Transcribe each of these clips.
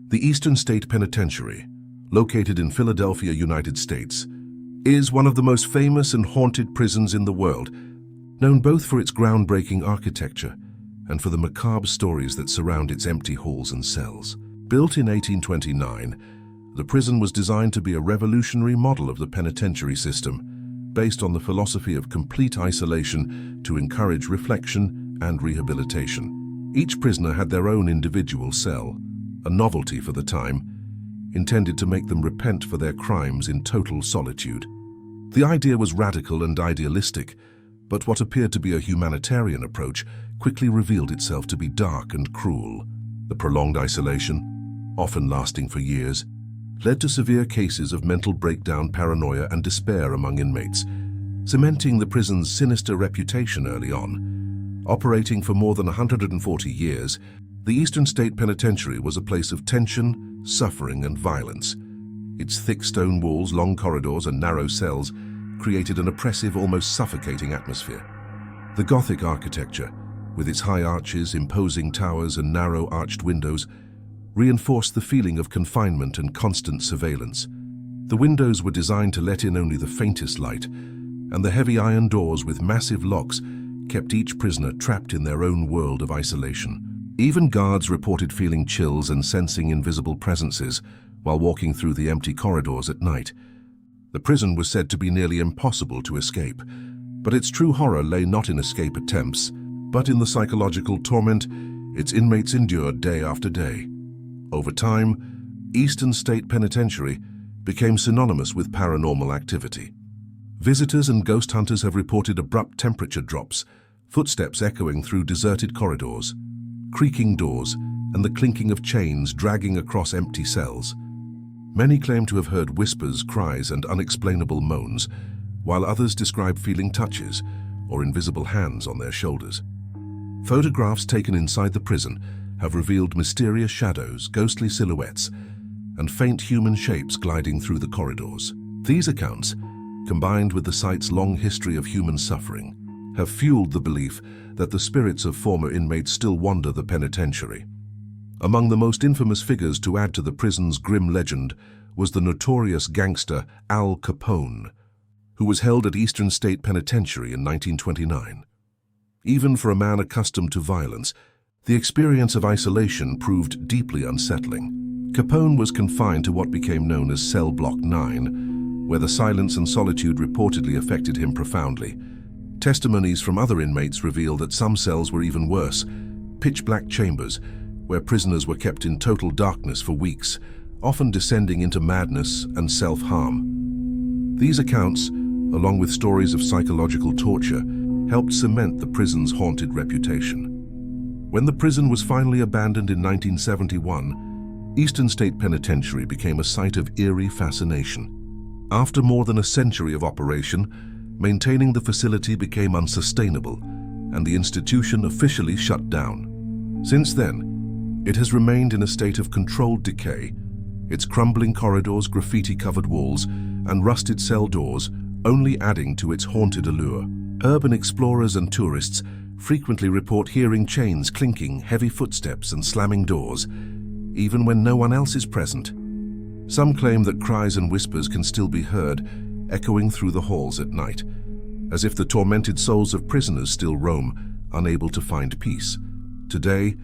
The Eastern State Penitentiary, located in Philadelphia, United States, is one of the most famous and haunted prisons in the world, known both for its groundbreaking architecture and for the macabre stories that surround its empty halls and cells. Built in 1829, the prison was designed to be a revolutionary model of the penitentiary system, based on the philosophy of complete isolation to encourage reflection and rehabilitation. Each prisoner had their own individual cell, a novelty for the time, intended to make them repent for their crimes in total solitude. The idea was radical and idealistic, but what appeared to be a humanitarian approach quickly revealed itself to be dark and cruel. The prolonged isolation, often lasting for years, led to severe cases of mental breakdown, paranoia, and despair among inmates, cementing the prison's sinister reputation early on. Operating for more than 140 years, the Eastern State Penitentiary was a place of tension, suffering, and violence. Its thick stone walls, long corridors, and narrow cells created an oppressive, almost suffocating atmosphere. The Gothic architecture, with its high arches, imposing towers, and narrow arched windows, reinforced the feeling of confinement and constant surveillance. The windows were designed to let in only the faintest light, and the heavy iron doors with massive locks kept each prisoner trapped in their own world of isolation. Even guards reported feeling chills and sensing invisible presences while walking through the empty corridors at night. The prison was said to be nearly impossible to escape, but its true horror lay not in escape attempts, but in the psychological torment its inmates endured day after day. Over time, Eastern State Penitentiary became synonymous with paranormal activity. Visitors and ghost hunters have reported abrupt temperature drops, footsteps echoing through deserted corridors, creaking doors, and the clinking of chains dragging across empty cells. Many claim to have heard whispers, cries, and unexplainable moans, while others describe feeling touches or invisible hands on their shoulders. Photographs taken inside the prison have revealed mysterious shadows, ghostly silhouettes, and faint human shapes gliding through the corridors. These accounts, combined with the site's long history of human suffering, have fueled the belief that the spirits of former inmates still wander the penitentiary. Among the most infamous figures to add to the prison's grim legend was the notorious gangster Al Capone, who was held at Eastern State Penitentiary in 1929. Even for a man accustomed to violence, the experience of isolation proved deeply unsettling. Capone was confined to what became known as Cell Block 9, where the silence and solitude reportedly affected him profoundly. Testimonies from other inmates reveal that some cells were even worse, pitch-black chambers where prisoners were kept in total darkness for weeks, often descending into madness and self-harm. These accounts, along with stories of psychological torture, helped cement the prison's haunted reputation. When the prison was finally abandoned in 1971, Eastern State Penitentiary became a site of eerie fascination. After more than a century of operation, maintaining the facility became unsustainable, and the institution officially shut down. Since then, it has remained in a state of controlled decay, its crumbling corridors, graffiti-covered walls, and rusted cell doors only adding to its haunted allure. Urban explorers and tourists frequently report hearing chains clinking, heavy footsteps, and slamming doors, even when no one else is present. Some claim that cries and whispers can still be heard, echoing through the halls at night, as if the tormented souls of prisoners still roam, unable to find peace. Today,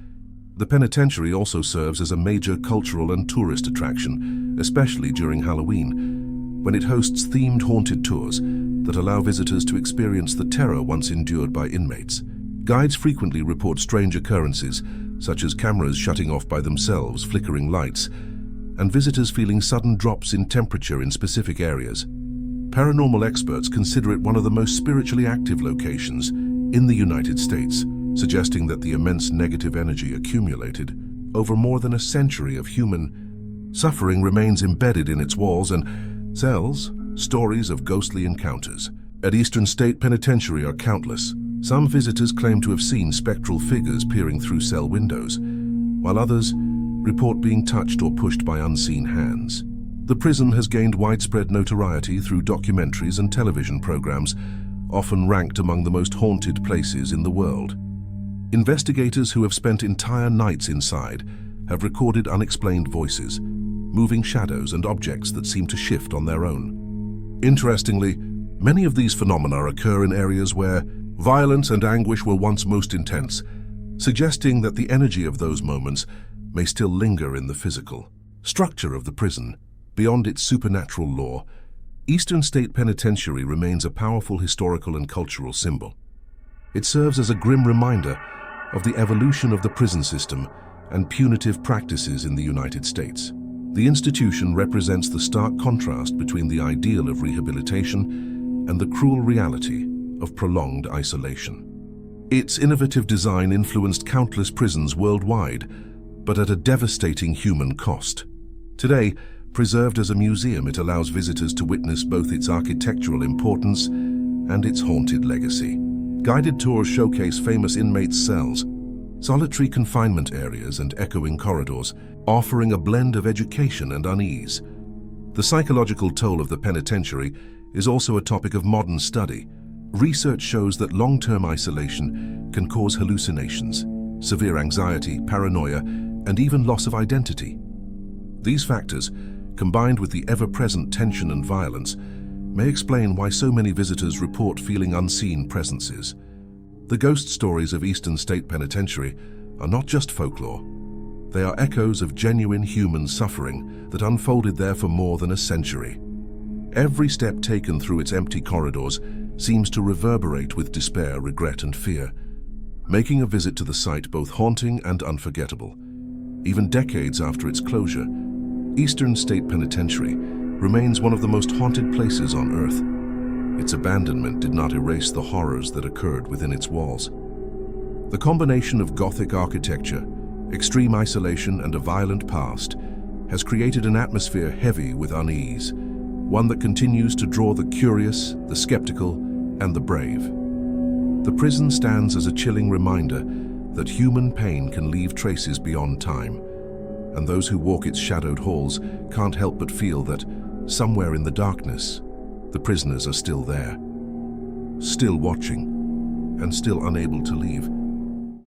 the penitentiary also serves as a major cultural and tourist attraction, especially during Halloween, when it hosts themed haunted tours that allow visitors to experience the terror once endured by inmates. Guides frequently report strange occurrences, such as cameras shutting off by themselves, flickering lights, and visitors feeling sudden drops in temperature in specific areas. Paranormal experts consider it one of the most spiritually active locations in the United States, suggesting that the immense negative energy accumulated over more than a century of human suffering remains embedded in its walls and cells. Stories of ghostly encounters at Eastern State Penitentiary are countless. Some visitors claim to have seen spectral figures peering through cell windows, while others report being touched or pushed by unseen hands. The prison has gained widespread notoriety through documentaries and television programs, often ranked among the most haunted places in the world. Investigators who have spent entire nights inside have recorded unexplained voices, moving shadows and objects that seem to shift on their own. Interestingly, many of these phenomena occur in areas where violence and anguish were once most intense, suggesting that the energy of those moments may still linger in the physical structure of the prison. Beyond its supernatural lore, Eastern State Penitentiary remains a powerful historical and cultural symbol. It serves as a grim reminder of the evolution of the prison system and punitive practices in the United States. The institution represents the stark contrast between the ideal of rehabilitation and the cruel reality of prolonged isolation. Its innovative design influenced countless prisons worldwide, but at a devastating human cost. Today, preserved as a museum, it allows visitors to witness both its architectural importance and its haunted legacy. Guided tours showcase famous inmates' cells, solitary confinement areas, and echoing corridors, offering a blend of education and unease. The psychological toll of the penitentiary is also a topic of modern study. Research shows that long-term isolation can cause hallucinations, severe anxiety, paranoia, and even loss of identity. These factors, combined with the ever-present tension and violence, may explain why so many visitors report feeling unseen presences. The ghost stories of Eastern State Penitentiary are not just folklore. They are echoes of genuine human suffering that unfolded there for more than a century. Every step taken through its empty corridors seems to reverberate with despair, regret, and fear, making a visit to the site both haunting and unforgettable. Even decades after its closure, Eastern State Penitentiary remains one of the most haunted places on Earth. Its abandonment did not erase the horrors that occurred within its walls. The combination of Gothic architecture, extreme isolation, and a violent past has created an atmosphere heavy with unease, one that continues to draw the curious, the skeptical, and the brave. The prison stands as a chilling reminder that human pain can leave traces beyond time, and those who walk its shadowed halls can't help but feel that, somewhere in the darkness, the prisoners are still there, still watching, and still unable to leave.